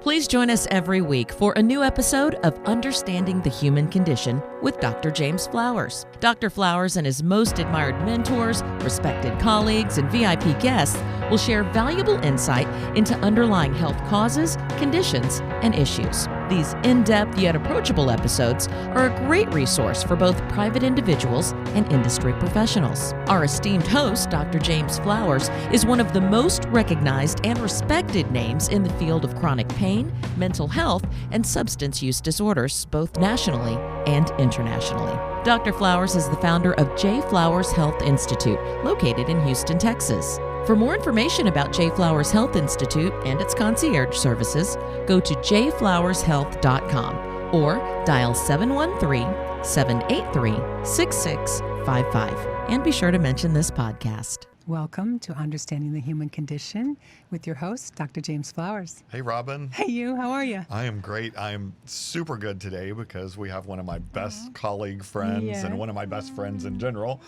Please join us every week for a new episode of Understanding the Human Condition with Dr. James Flowers. Dr. Flowers and his most admired mentors, respected colleagues, and VIP guests will share valuable insight into underlying health causes, conditions, and issues. These in-depth yet approachable episodes are a great resource for both private individuals and industry professionals. Our esteemed host, Dr. James Flowers, is one of the most recognized and respected names in the field of chronic pain, mental health, and substance use disorders, both nationally and internationally. Dr. Flowers is the founder of J. Flowers Health Institute, located in Houston, Texas. For more information about J. Flowers Health Institute and its concierge services, go to jflowershealth.com or dial 713-783-6655. And be sure to mention this podcast. Welcome to Understanding the Human Condition with your host, Dr. James Flowers. Hey, Robin. Hey, you. How are you? I am great. I am super good today because we have one of my best colleague friends and one of my best friends in general,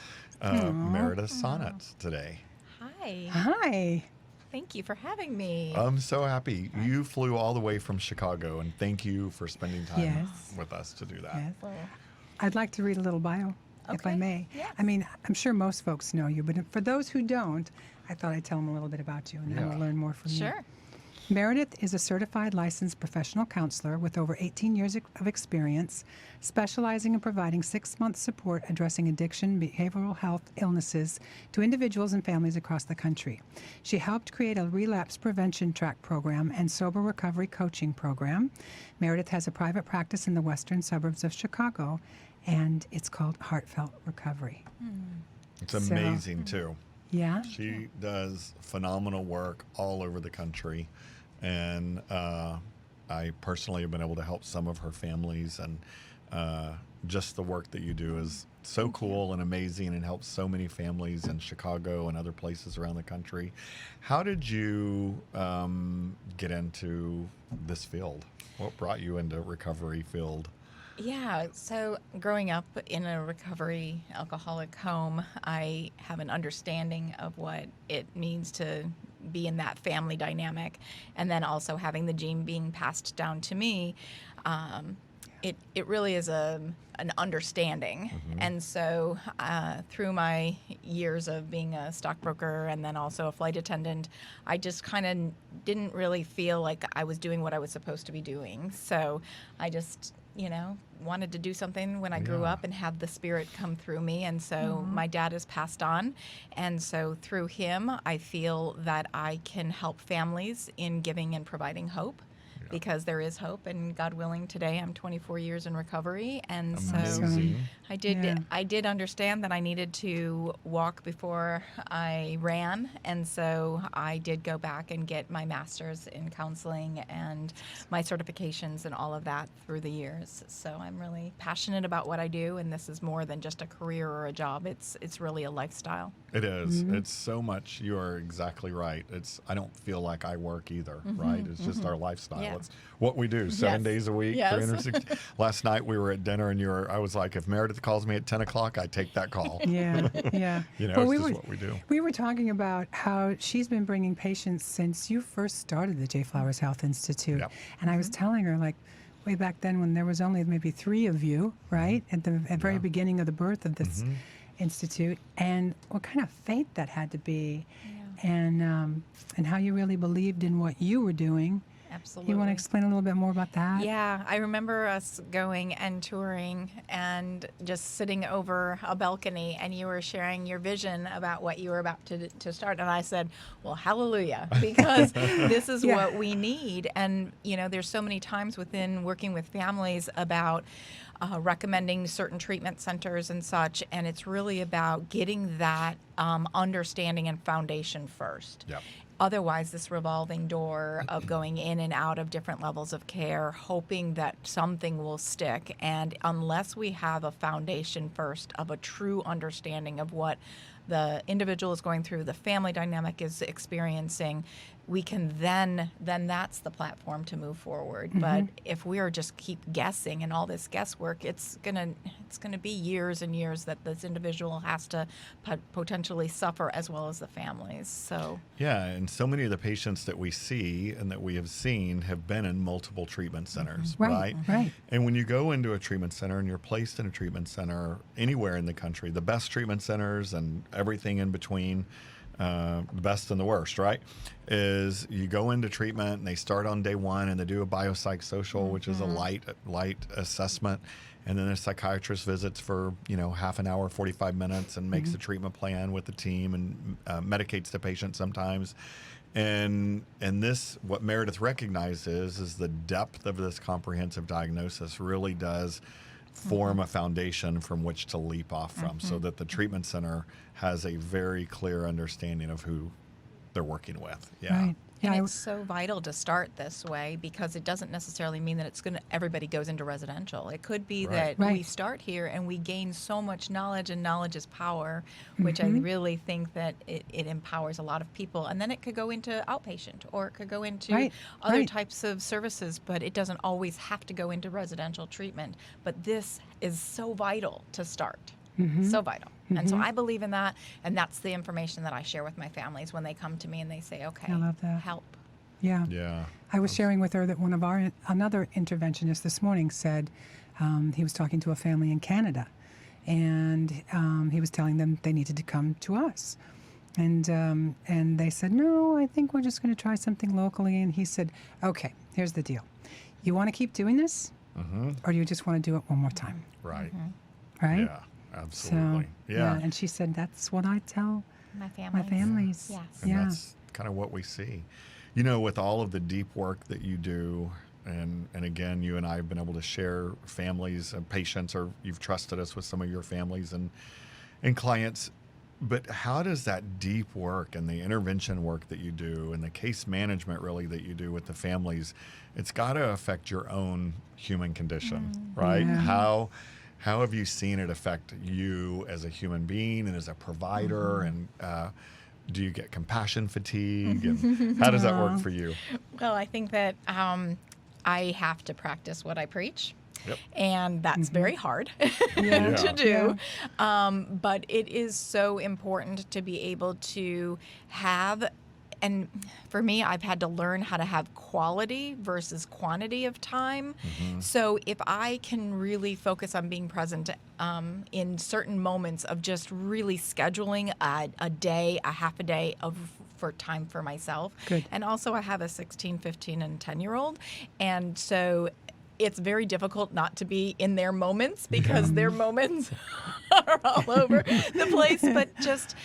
Meredith Sonetz today. Hi. Hi. Thank you for having me. I'm so happy. You flew all the way from Chicago, and thank you for spending time Yes. with us to do that. Yes. Well, I'd like to read a little bio, if I Okay. may. Yes. I mean, I'm sure most folks know you, but for those who don't, I thought I'd tell them a little bit about you, and then we'll learn more from you. sure. Meredith is a certified licensed professional counselor with over 18 years of experience, specializing in providing 6-month support addressing addiction, behavioral health illnesses to individuals and families across the country. She helped create a relapse prevention track program and sober recovery coaching program. Meredith has a private practice in the western suburbs of Chicago, and it's called Heartfelt Recovery. It's amazing, too. Yeah? She does phenomenal work all over the country, and I personally have been able to help some of her families, and just the work that you do is so cool and amazing and helps so many families in Chicago and other places around the country. How did you get into this field? What brought you into recovery field? Yeah, so growing up in a recovery alcoholic home, I have an understanding of what it means to be in that family dynamic. And then also having the gene being passed down to me, it really is an understanding. And so through my years of being a stockbroker and then also a flight attendant, I just kind of didn't really feel like I was doing what I was supposed to be doing. So I just wanted to do something when I grew up and had the spirit come through me. And so my dad has passed on. And so through him, I feel that I can help families in giving and providing hope. Because there is hope, and God willing, today I'm 24 years in recovery, and Amazing. so I did understand that I needed to walk before I ran, and so I did go back and get my master's in counseling and my certifications and all of that through the years. So I'm really passionate about what I do, and this is more than just a career or a job. It's really a lifestyle. It is. It's so much. You are exactly right. I don't feel like I work either, right? It's just our lifestyle. Yeah. It's what we do 7 days a week, Yes. 360. Last night we were at dinner and I was like, if Meredith calls me at 10 o'clock, I take that call. Yeah, yeah. It's just what we do. We were talking about how she's been bringing patients since you first started the J. Flowers Health Institute. Yep. And I was telling her, like, way back then when there was only maybe 3 of you, right? At the very beginning of the birth of this institute, and what kind of faith that had to be, and how you really believed in what you were doing. Absolutely. You want to explain a little bit more about that? Yeah, I remember us going and touring and just sitting over a balcony, and you were sharing your vision about what you were about to start. And I said, well, hallelujah, because this is what we need. And, there's so many times within working with families about recommending certain treatment centers and such, and it's really about getting that understanding and foundation first. Yep. Otherwise, this revolving door of going in and out of different levels of care, hoping that something will stick. And unless we have a foundation first of a true understanding of what the individual is going through, the family dynamic is experiencing, we can then that's the platform to move forward. But if we are just keep guessing and all this guesswork, it's gonna be years and years that this individual has to potentially suffer, as well as the families. So yeah, and so many of the patients that we see and that we have seen have been in multiple treatment centers, right? Right. And when you go into a treatment center and you're placed in a treatment center anywhere in the country, the best treatment centers and everything in between, the best and the worst, right, is you go into treatment and they start on day one and they do a biopsychosocial, which is a light assessment, and then a psychiatrist visits for half an hour, 45 minutes, and makes a treatment plan with the team and medicates the patient sometimes. And this, what Meredith recognizes is the depth of this comprehensive diagnosis really does form a foundation from which to leap off from, so that the treatment center has a very clear understanding of who they're working with. Yeah. Right. Yeah, and it's so vital to start this way, because it doesn't necessarily mean that everybody goes into residential. It could be that we start here and we gain so much knowledge, and knowledge is power, which I really think that it empowers a lot of people. And then it could go into outpatient, or it could go into other types of services, but it doesn't always have to go into residential treatment. But this is so vital to start. So vital. And so I believe in that, and that's the information that I share with my families when they come to me and they say, okay, I love that. help. Yeah. Yeah. I was sharing with her that another interventionist this morning said he was talking to a family in Canada, and he was telling them they needed to come to us. And they said, no, I think we're just going to try something locally. And he said, okay, here's the deal. You want to keep doing this, or do you just want to do it one more time? Right. Right? Yeah. Absolutely. So, yeah. And she said, that's what I tell My my families. Yes. And that's kind of what we see. With all of the deep work that you do, and again, you and I have been able to share families and patients, or you've trusted us with some of your families and clients. But how does that deep work and the intervention work that you do and the case management really that you do with the families, it's got to affect your own human condition, right? Yeah. How have you seen it affect you as a human being and as a provider? And do you get compassion fatigue? And how does that work for you? Well, I think that I have to practice what I preach. Yep. And that's very hard Yeah. to do. But it is so important to be able to have, and for me, I've had to learn how to have quality versus quantity of time. So if I can really focus on being present in certain moments of just really scheduling a day, a half a day for time for myself. Good. And also I have a 16, 15, and 10-year-old. And so it's very difficult not to be in their moments, because their moments are all over the place. But just,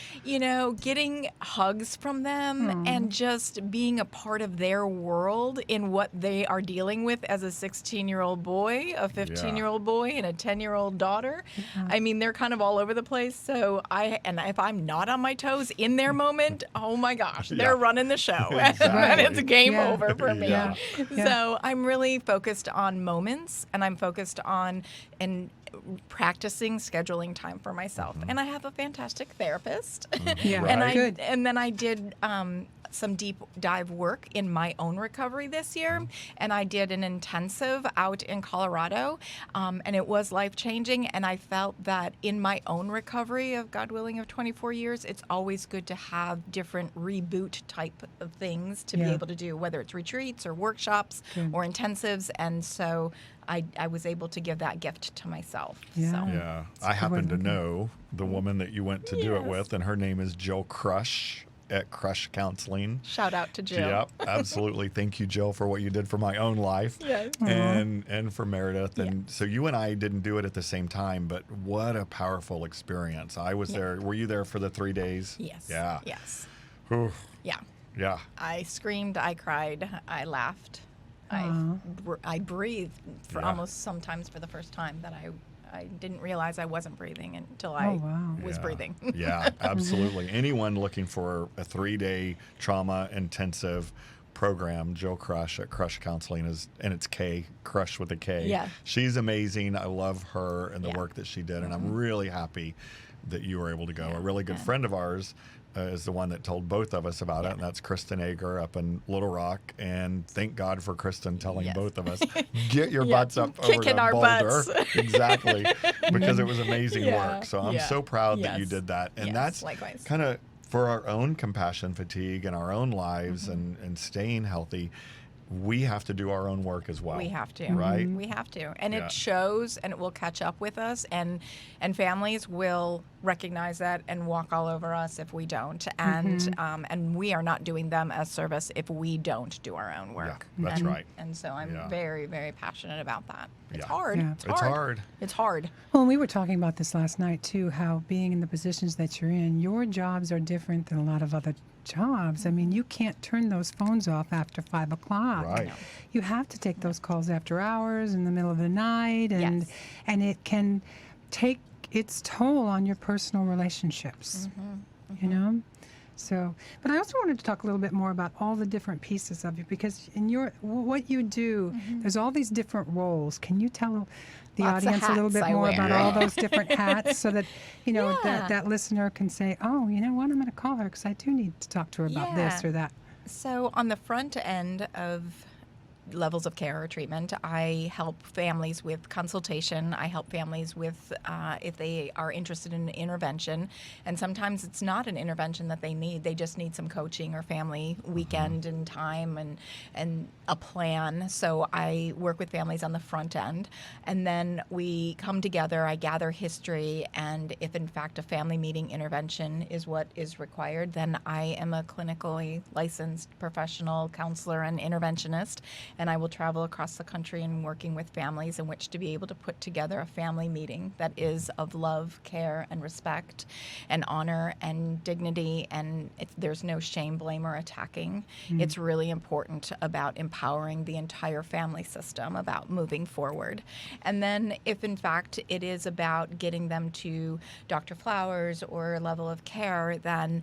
getting hugs from them and just being a part of their world in what they are dealing with as a 16-year-old boy, a 15-year-old boy, and a 10-year-old daughter. I mean, they're kind of all over the place. So if I'm not on my toes in their moment, oh my gosh, they're running the show. And it's game over for me. Yeah. So I'm really focused on moments, and I'm focused on practicing scheduling time for myself. And I have a fantastic therapist. And then I did some deep dive work in my own recovery this year, and I did an intensive out in Colorado, and it was life-changing. And I felt that in my own recovery of, God willing, of 24 years, it's always good to have different reboot type of things to be able to do, whether it's retreats or workshops or intensives. And so I was able to give that gift to myself. Yeah. So. Yeah. I happen to know the woman that you went to do it with, and her name is Jill Crush at Crush Counseling. Shout out to Jill. Yep, absolutely. Thank you, Jill, for what you did for my own life. Yes. And for Meredith. And so you and I didn't do it at the same time, but what a powerful experience. I was there. Were you there for the 3 days? Yes. Yeah. Yes. Whew. Yeah. Yeah. I screamed, I cried, I laughed. I breathed for almost sometimes for the first time that I didn't realize I wasn't breathing until I was breathing. Yeah, absolutely. Anyone looking for a 3-day trauma intensive program, Jill Crush at Crush Counseling and it's K, Crush with a K. Yeah. She's amazing. I love her and the work that she did, and I'm really happy that you were able to go. A really good friend of ours is the one that told both of us about it, and that's Kristen Ager up in Little Rock. And thank God for Kristen telling both of us, get your butts up over Kicking to our Boulder. butts. Exactly, because it was amazing work. So I'm so proud that you Yes. did that. And Yes, that's likewise. kind of for our own compassion fatigue and our own lives and staying healthy. We have to do our own work as well. We have to. Right? We have to. And Yeah. it shows, and it will catch up with us, and families will recognize that and walk all over us if we don't. And we are not doing them a service if we don't do our own work. Yeah, that's right. And so I'm Yeah. very, very passionate about that. It's Yeah. hard. Yeah. It's hard. It's hard. Well, we were talking about this last night too, how being in the positions that you're in, your jobs are different than a lot of other jobs. I mean, you can't turn those phones off after 5 o'clock. Right. No. You have to take those calls after hours, in the middle of the night, and Yes. and it can take its toll on your personal relationships. You know. So, but I also wanted to talk a little bit more about all the different pieces of you, because in what you do, there's all these different roles. Can you tell the Lots of audience a little hats bit I more wear. about all those different hats, so that Yeah. that listener can say, oh, you know what, I'm going to call her because I do need to talk to her about this Yeah. or that. So on the front end of levels of care or treatment, I help families with consultation. I help families with if they are interested in an intervention, and sometimes it's not an intervention that they need. They just need some coaching or family weekend and time and a plan. So I work with families on the front end, and then we come together. I gather history, and if in fact a family meeting intervention is what is required, then I am a clinically licensed professional counselor and interventionist, and I will travel across the country and working with families in which to be able to put together a family meeting that is of love, care, and respect, and honor and dignity, and there's no shame, blame, or attacking. It's really important about empowering the entire family system, about moving forward. And then if in fact it is about getting them to Dr. Flowers or a level of care, then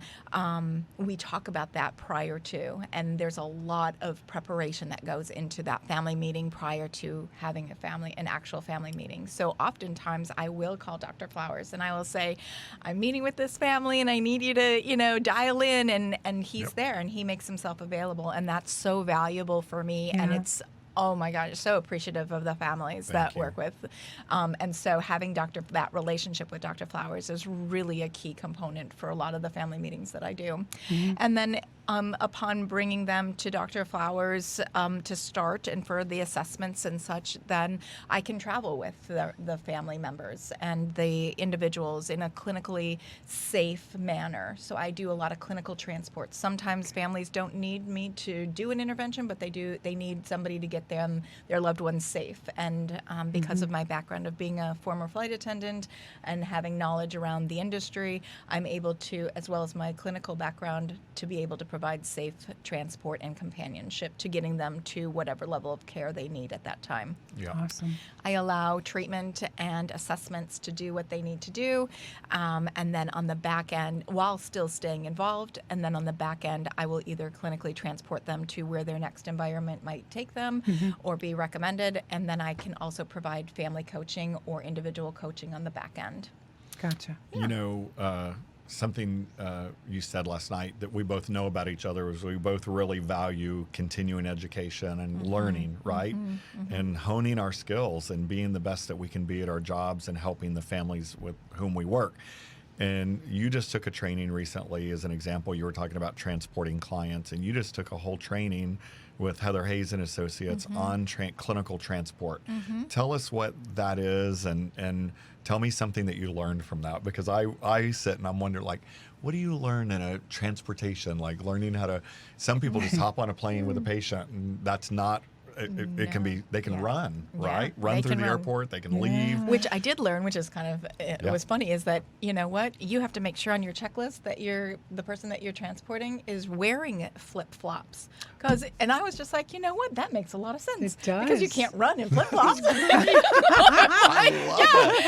we talk about that prior to, and there's a lot of preparation that goes into that family meeting prior to having an actual family meeting. So oftentimes I will call Dr. Flowers and I will say, I'm meeting with this family and I need you to, dial in, and he's there and he makes himself available, and that's so valuable for me. And it's, oh my gosh, so appreciative of the families that work with. And so having that relationship with Dr. Flowers is really a key component for a lot of the family meetings that I do. And then upon bringing them to Dr. Flowers to start and for the assessments and such, then I can travel with the family members and the individuals in a clinically safe manner. So I do a lot of clinical transport. Sometimes families don't need me to do an intervention, but they need somebody to get their loved ones safe. And because of my background of being a former flight attendant and having knowledge around the industry, I'm able to, as well as my clinical background, to be able to provide safe transport and companionship to getting them to whatever level of care they need at that time. Yeah. Awesome. I allow treatment and assessments to do what they need to do, and then on the back end, while still staying involved, and then on the back end, I will either clinically transport them to where their next environment might take them or be recommended, and then I can also provide family coaching or individual coaching on the back end. Gotcha. Something you said last night that we both know about each other is we both really value continuing education and learning, right? And honing our skills and being the best that we can be at our jobs and helping the families with whom we work. And you just took a training recently as an example. You were talking about transporting clients, and you just took a whole training with Heather Hayes and Associates on clinical transport. Tell us what that is, and tell me something that you learned from that, because I sit and I'm wondering, like, what do you learn in a transportation? Like learning how to, some people just hop on a plane with a patient, and that's not, it can be, they can run, right? Run they through can the run. airport, they can leave. Which I did learn, which is kind of, it was funny, is that, you know what, you have to make sure on your checklist that the person that you're transporting is wearing flip-flops. And I was just like, you know what, that makes a lot of sense. It does. Because you can't run in flip-flops.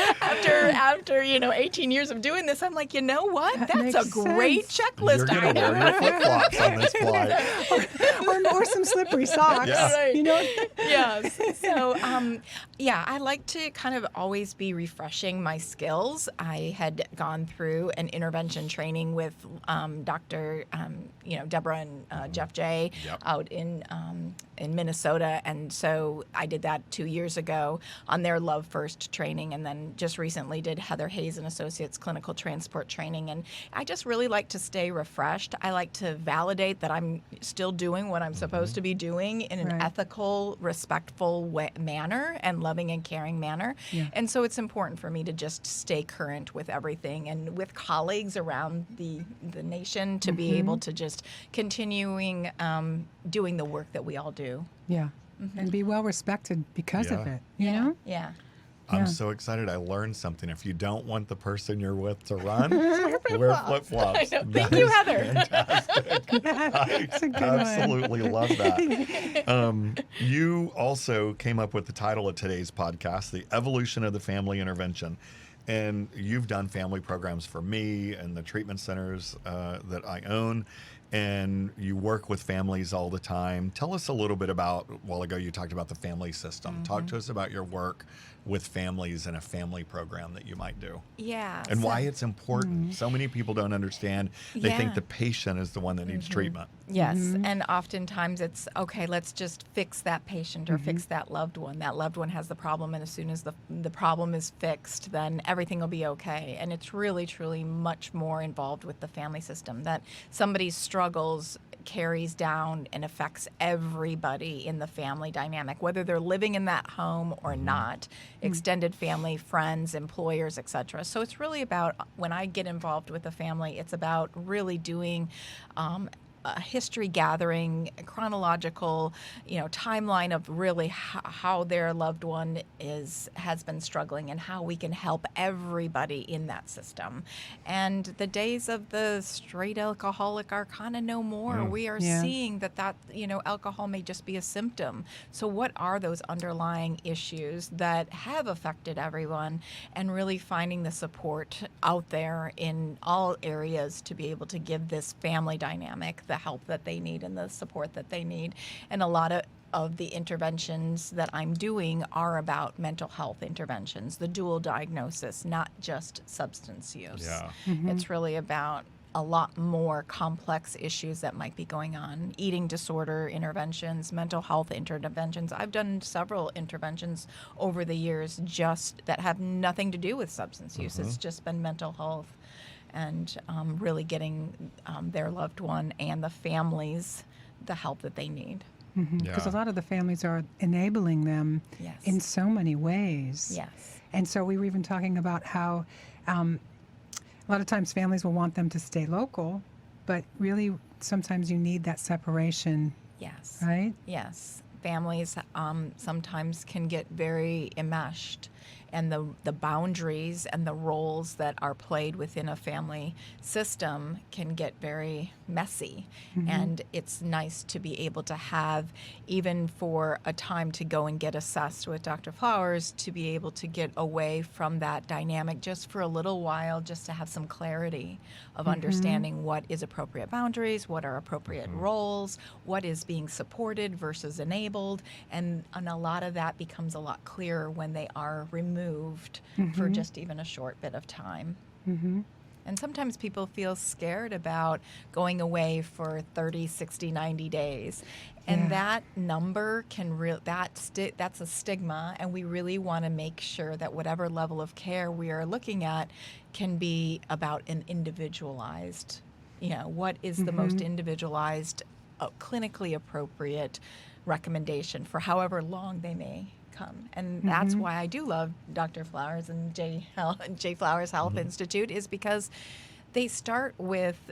After 18 years of doing this, I'm like, you know what, That that's a makes great sense. checklist You're going to item. wear your flip-flops on this flight. or some slippery socks. Yeah. Right. You know, Yes. So, yeah, I like to kind of always be refreshing my skills. I had gone through an intervention training with Dr. Deborah and Jeff J. Yep. out in Minnesota, and so I did that 2 years ago on their Love First training, and then just recently did Heather Hayes and Associates clinical transport training. And I just really like to stay refreshed. I like to validate that I'm still doing what I'm supposed to be doing in an ethical, respectful manner and loving and caring manner. Yeah. And so it's important for me to just stay current with everything and with colleagues around the nation to be able to just continuing doing the work that we all do. Yeah. And be well respected because of Yeah. it, you know? Yeah. Yeah. I'm so excited. I learned something. If you don't want the person you're with to run, wear flip-flops. Thank you, Heather. That's a good one. Absolutely love that. You also came up with the title of today's podcast, The Evolution of the Family Intervention. And you've done family programs for me and the treatment centers that I own. And you work with families all the time. Tell us a little bit about, a while ago you talked about the family system. Talk to us about your work with families and a family program that you might do. Yeah. And why it's important. So many people don't understand. They think Yeah. the patient is the one that needs treatment. Yes, and oftentimes it's, okay, let's just fix that patient or fix that loved one. That loved one has the problem, and as soon as the problem is fixed, then everything will be okay. And it's really, truly much more involved with the family system, that somebody's struggles carries down and affects everybody in the family dynamic, whether they're living in that home or not, extended family, friends, employers, etc. So it's really about, when I get involved with a family, it's about really doing history gathering, chronological, timeline of really how their loved one has been struggling and how we can help everybody in that system. And the days of the straight alcoholic are kind of no more. We are seeing that alcohol may just be a symptom. So what are those underlying issues that have affected everyone, and really finding the support out there in all areas to be able to give this family dynamic the help that they need and the support that they need. And a lot of the interventions that I'm doing are about mental health interventions, the dual diagnosis, not just substance use. Yeah. It's really about a lot more complex issues that might be going on. Eating disorder interventions, mental health interventions. I've done several interventions over the years just that have nothing to do with substance use. It's just been mental health, and really getting their loved one and the families the help that they need. Because a lot of the families are enabling them Yes. in so many ways. Yes. And so we were even talking about how a lot of times families will want them to stay local, but really sometimes you need that separation, Yes. right? Yes. Families sometimes can get very enmeshed, and the boundaries and the roles that are played within a family system can get very messy. And it's nice to be able to have, even for a time to go and get assessed with Dr. Flowers, to be able to get away from that dynamic just for a little while, just to have some clarity of understanding what is appropriate boundaries, what are appropriate roles, what is being supported versus enabled. And a lot of that becomes a lot clearer when they are removed for just even a short bit of time. And sometimes people feel scared about going away for 30, 60, 90 days. And that number can that's a stigma, and we really want to make sure that whatever level of care we are looking at can be about an individualized, what is the most individualized, clinically appropriate recommendation for however long they may come. And that's why I do love Dr. Flowers and J. Flowers Health Institute, is because they start with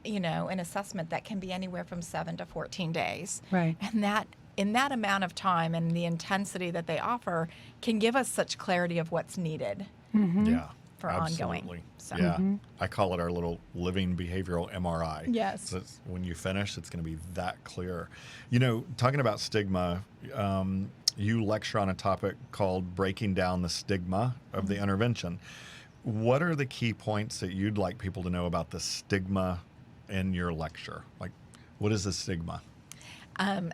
an assessment that can be anywhere from 7 to 14 days. Right. And that in that amount of time and the intensity that they offer can give us such clarity of what's needed. Yeah. For absolutely. ongoing. So. Yeah. I call it our little living behavioral MRI. Yes. So when you finish, it's going to be that clear. Talking about stigma, you lecture on a topic called Breaking Down the Stigma of the Intervention. What are the key points that you'd like people to know about the stigma in your lecture? Like, what is the stigma?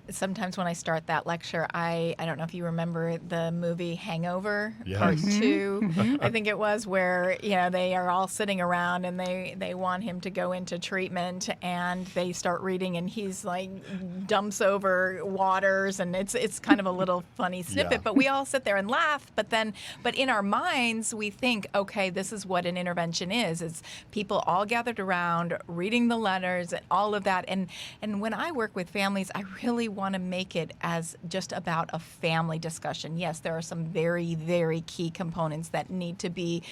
Sometimes when I start that lecture, I don't know if you remember the movie Hangover, Yes. Part 2, I think it was, where they are all sitting around and they want him to go into treatment, and they start reading, and he's like dumps over waters, and it's kind of a little funny snippet, Yeah. but we all sit there and laugh. But in our minds, we think, okay, this is what an intervention is. It's people all gathered around reading the letters and all of that. And when I work with families, I really want to make it as just about a family discussion. Yes, there are some very, very key components that need to be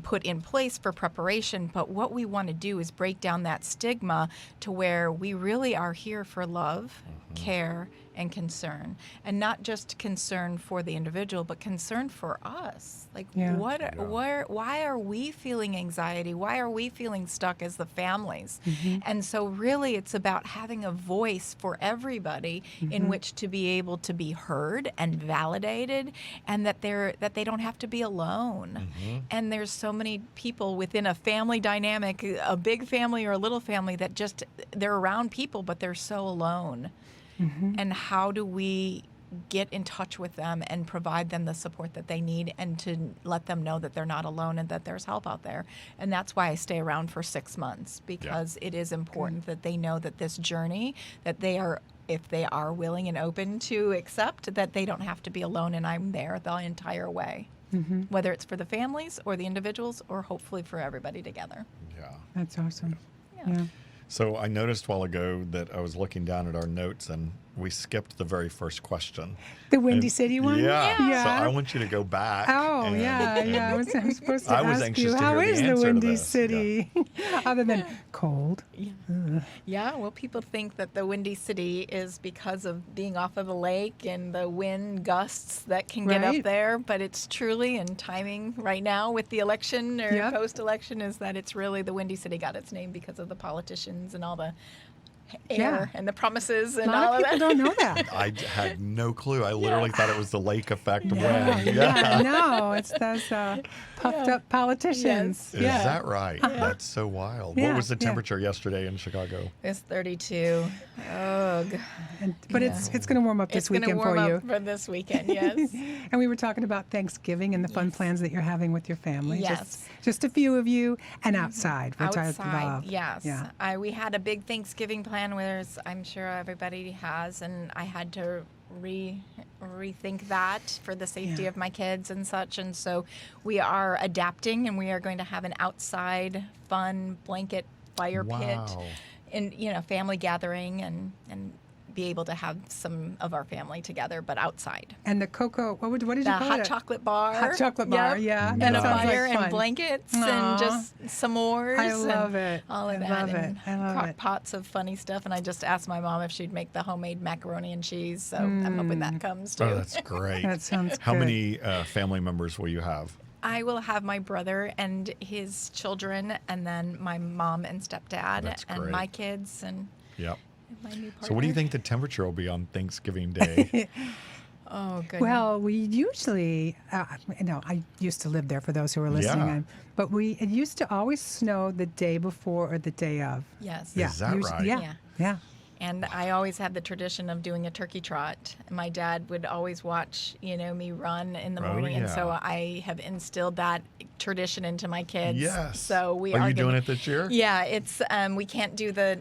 put in place for preparation. But what we want to do is break down that stigma to where we really are here for love, care, and concern, and not just concern for the individual, but concern for us. Like, why are we feeling anxiety? Why are we feeling stuck as the families? And so really it's about having a voice for everybody in which to be able to be heard and validated, and that they don't have to be alone. And there's so many people within a family dynamic, a big family or a little family, that just, they're around people, but they're so alone. And how do we get in touch with them and provide them the support that they need, and to let them know that they're not alone and that there's help out there? And that's why I stay around for 6 months, because it is important that they know that this journey, that they are, if they are willing and open to accept, that they don't have to be alone, and I'm there the entire way. Whether it's for the families or the individuals, or hopefully for everybody together. Yeah. That's awesome. Yeah. So I noticed a while ago that I was looking down at our notes, and we skipped the very first question. The Windy City one? Yeah. Yeah. So I want you to go back. Oh, and- yeah. I was supposed to I was ask anxious you, to how hear the is the answer to Windy this. City? Other than cold. Yeah, well, people think that the Windy City is because of being off of the lake and the wind gusts that can get up Right. there, but it's truly, and timing right now with the election or Yep. post-election, is that it's really, the Windy City got its name because of the politicians and all the Yeah. air and the promises A and lot all of of people that. don't know that. I had no clue. I literally thought it was the lake effect wind. Yeah, no, it's those puffed up politicians. Is Yeah. that right? That's so wild. Yeah, What was the yeah. temperature yesterday in Chicago? It's 32. Ugh. But it's going to warm up this It's going to weekend warm for you. up for this weekend, yes. And we were talking about Thanksgiving and the fun plans that you're having with your family. Yes. Just a few of you, and outside, which I Outside, love. yes. Yeah. We had a big Thanksgiving plan, whereas I'm sure everybody has, and I had to rethink that for the safety Yeah. of my kids and such. And so we are adapting, and we are going to have an outside fun blanket fire pit, Wow. and family gathering, and be able to have some of our family together, but outside. And the cocoa, what did you The call hot it? chocolate bar. Hot chocolate bar, yeah. And That a sounds like fire fun. and blankets Aw. and just s'mores. I love and it. All of I that. love and it. I love crock it. pots of funny stuff. And I just asked my mom if she'd make the homemade macaroni and cheese. So I'm hoping that comes too. Oh, that's great. That sounds How good. many family members will you have? I will have my brother and his children, and then my mom and stepdad, That's and great. my kids, and Yep. my new partner. So what do you think the temperature will be on Thanksgiving Day? Oh, goodness. Well, we usually, I used to live there for those who are listening, Yeah. but it used to always snow the day before or the day of. Yes. Yeah, Is that right? Yeah, Yeah. yeah. And I always had the tradition of doing a turkey trot. My dad would always watch, me run in the Oh, morning, and so yeah. I have instilled that tradition into my kids. Yes. So we Are you gonna- doing it this year? Yeah, it's we can't do the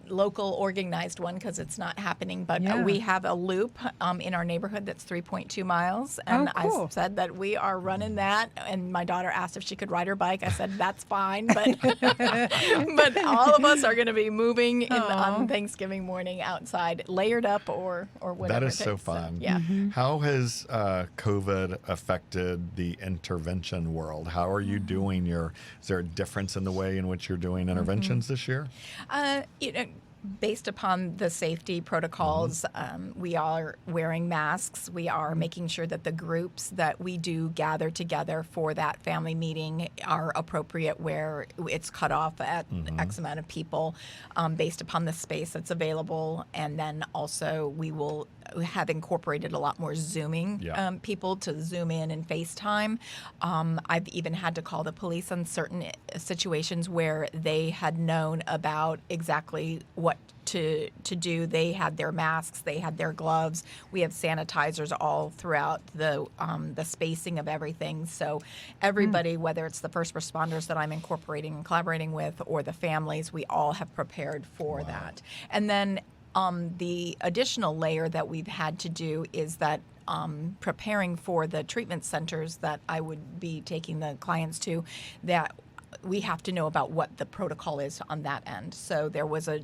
local organized one because it's not happening. But Yeah. we have a loop in our neighborhood that's 3.2 miles, and Oh, cool. I said that we are running that. And my daughter asked if she could ride her bike. I said that's fine, but but all of us are going to be moving on Thanksgiving morning outside, layered up or whatever. That it is so takes. fun. Yeah. How has COVID affected the intervention world? How are you doing is there a difference in the way in which you're doing interventions this year? Based upon the safety protocols, we are wearing masks. We are making sure that the groups that we do gather together for that family meeting are appropriate, where it's cut off at X amount of people based upon the space that's available. And then also we will have incorporated a lot more Zooming people to Zoom in and FaceTime. I've even had to call the police on certain situations where they had known about exactly what what to do. They had their masks, they had their gloves. We have sanitizers all throughout the spacing of everything. So everybody, whether it's the first responders that I'm incorporating and collaborating with, or the families, we all have prepared for that. And then the additional layer that we've had to do is that preparing for the treatment centers that I would be taking the clients to, that we have to know about what the protocol is on that end. So there was a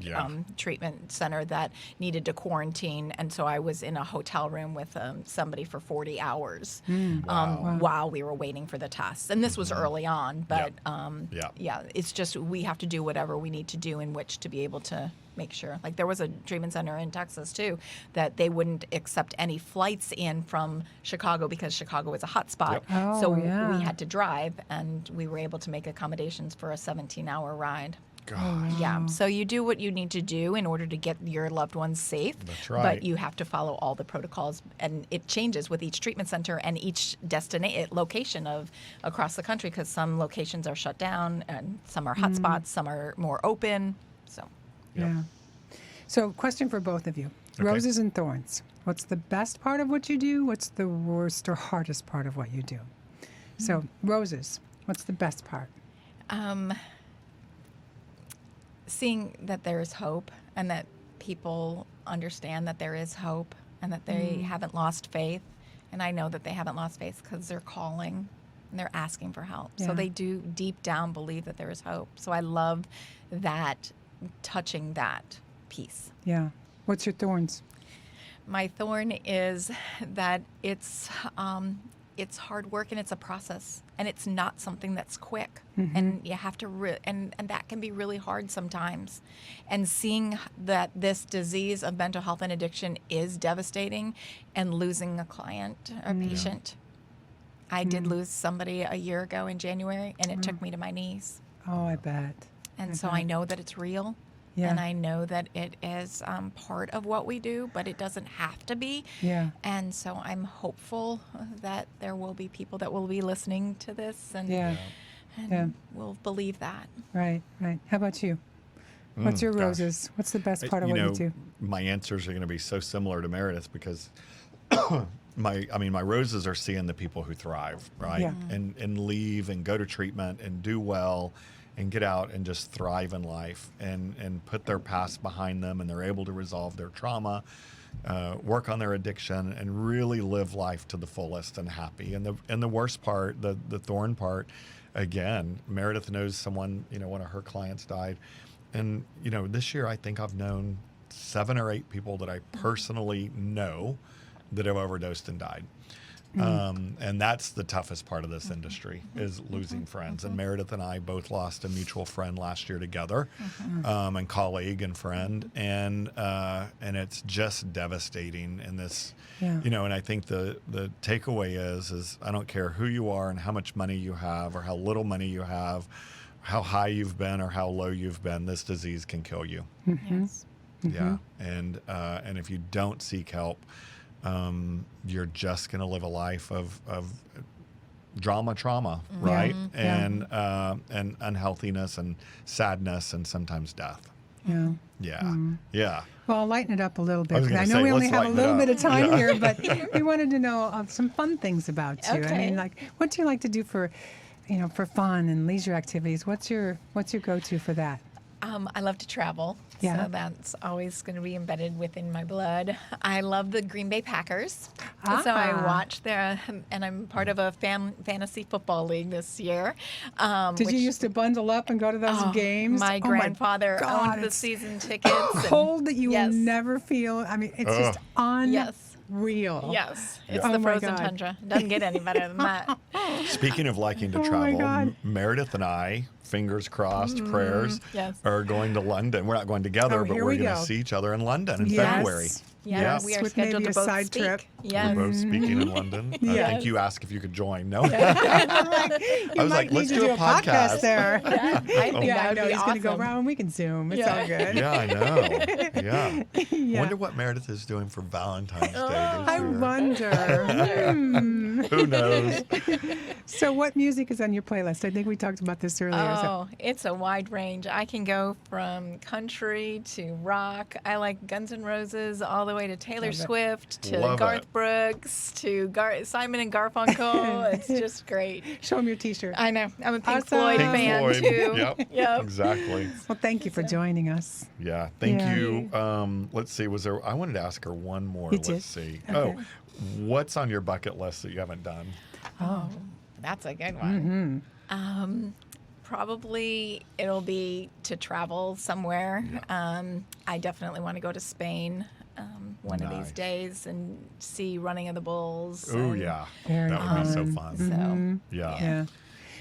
treatment center that needed to quarantine, and so I was in a hotel room with somebody for 40 hours while we were waiting for the tests. And this was early on, but it's just we have to do whatever we need to do in which to be able to make sure. Like there was a treatment center in Texas too that they wouldn't accept any flights in from Chicago because Chicago is a hot spot. So we had to drive, and we were able to make accommodations for a 17-hour ride. Yeah. So you do what you need to do in order to get your loved ones safe. That's right. But you have to follow all the protocols, and it changes with each treatment center and each location of across the country, because some locations are shut down and some are hot spots, some are more open. So. Yeah. So, question for both of you. Okay. Roses and thorns. What's the best part of what you do? What's the worst or hardest part of what you do? So, roses, what's the best part? Seeing that there is hope, and that people understand that there is hope, and that they haven't lost faith. And I know that they haven't lost faith because they're calling and they're asking for help. Yeah. So they do deep down believe that there is hope. So I love that, touching that piece. Yeah. What's your thorns? My thorn is that it's hard work, and it's a process, and it's not something that's quick, and you have to and that can be really hard sometimes. And seeing that this disease of mental health and addiction is devastating, and losing a client or patient. I did lose somebody a year ago in January, and it took me to my knees. Oh, I bet. And so I know that it's real. Yeah. And I know that it is part of what we do, but it doesn't have to be. Yeah. And so I'm hopeful that there will be people that will be listening to this and will believe that. Right. How about you? What's your roses? What's the best part of what you do? My answers are going to be so similar to Meredith, because my roses are seeing the people who thrive, right? Yeah. And leave and go to treatment and do well and get out and just thrive in life and put their past behind them, and they're able to resolve their trauma, work on their addiction, and really live life to the fullest and happy. And the worst part, the thorn part, again, Meredith knows someone, one of her clients died. And, this year I think I've known 7 or 8 people that I personally know that have overdosed and died. And that's the toughest part of this industry, is losing friends. And Meredith and I both lost a mutual friend last year together, and colleague and friend. And it's just devastating in this, and I think the takeaway is I don't care who you are and how much money you have or how little money you have, how high you've been or how low you've been, this disease can kill you. Yes. Yeah. And if you don't seek help, you're just going to live a life of trauma, right? And unhealthiness and sadness and sometimes death. Yeah. Well, I'll lighten it up a little bit. I know say, we only let's have a lighten little it bit up. of time here, but we wanted to know some fun things about you. Okay. I mean, like, what do you like to do for fun and leisure activities? What's your go-to for that? I love to travel, Yeah. so that's always going to be embedded within my blood. I love the Green Bay Packers, so I watch and I'm part of a fantasy football league this year. Did you used to bundle up and go to those games? My grandfather owned the it's season tickets. cold that you Yes. will never feel. I mean, it's just unreal. Yes, it's Oh the my frozen God. tundra. Doesn't get any better than that. Speaking of liking to Oh my travel, God. Meredith and I, fingers crossed, prayers, Yes. are going to London. We're not going together, Oh, but here we're we going go. to see each other in London in Yes. February. Yeah, we are With scheduled maybe to a both side speak. trip. Yes. We're both speaking in London. I Yes. think you asked if you could join. No. You I was might like, let's need to do a podcast. there. Yeah, I think Yeah, that I would know. be He's going to go awesome. around. We can Zoom. It's Yeah. all good. Yeah, I know. Yeah. Yeah. Wonder what Meredith is doing for Valentine's Day this I year. wonder. Who knows? So what music is on your playlist? I think we talked about this earlier. Oh, it's a wide range. I can go from country to rock. I like Guns N' Roses all the way to Taylor Love it. Swift to Love Garth it. Brooks to Simon and Garfunkel. It's just great. Show them your T-shirt. I know. I'm a Pink Awesome. Floyd Pink fan Floyd. too. Yep. Yep. Exactly. Well, thank you for joining us. Yeah. Thank Yeah. you. Let's see. I wanted to ask her one more. You Let's did? see. Okay. Oh, what's on your bucket list that you haven't done? Oh, that's a good one. Mm-hmm. Probably it'll be to travel somewhere. I definitely want to go to Spain one of Nice. these days and see Running of the Bulls. Oh, and yeah. Very That would be so fun. fun. So Yeah. Yeah.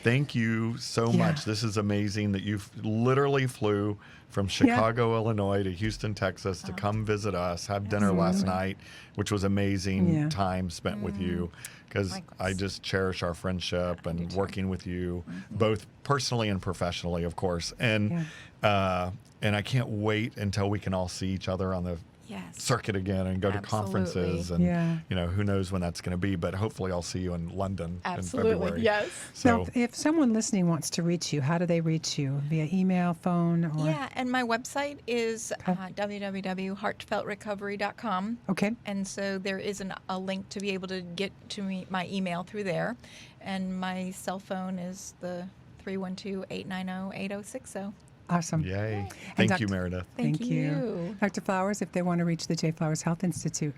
Thank you so Yeah. much. This is amazing that you literally flew from Chicago, Illinois to Houston, Texas to come visit us, have dinner last night, which was amazing Yeah. time spent with you, because I Likewise. just cherish our friendship do and too. working with you, both personally and professionally, of course. And and I can't wait until we can all see each other on the yes. circuit again and go to conferences, and Yeah. who knows when that's going to be, but hopefully I'll see you in London Absolutely. in February. Yes. So Now, if someone listening wants to reach you, how do they reach you? Via email, phone, or? Yeah, and my website is www.heartfeltrecovery.com. Okay. And so there is a link to be able to get to my email through there. And my cell phone is the 312-890-8060. Awesome. Yay. And Thank you, Dr. Meredith. Thank you. Dr. Flowers, if they want to reach the J. Flowers Health Institute,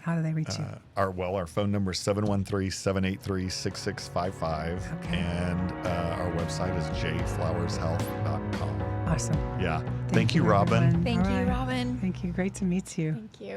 how do they reach you? Our phone number is 713-783-6655. Okay. And our website is jflowershealth.com. Awesome. Yeah. Thank you, Robin. everyone. Thank All you, right. Robin. Thank you. Great to meet you. Thank you.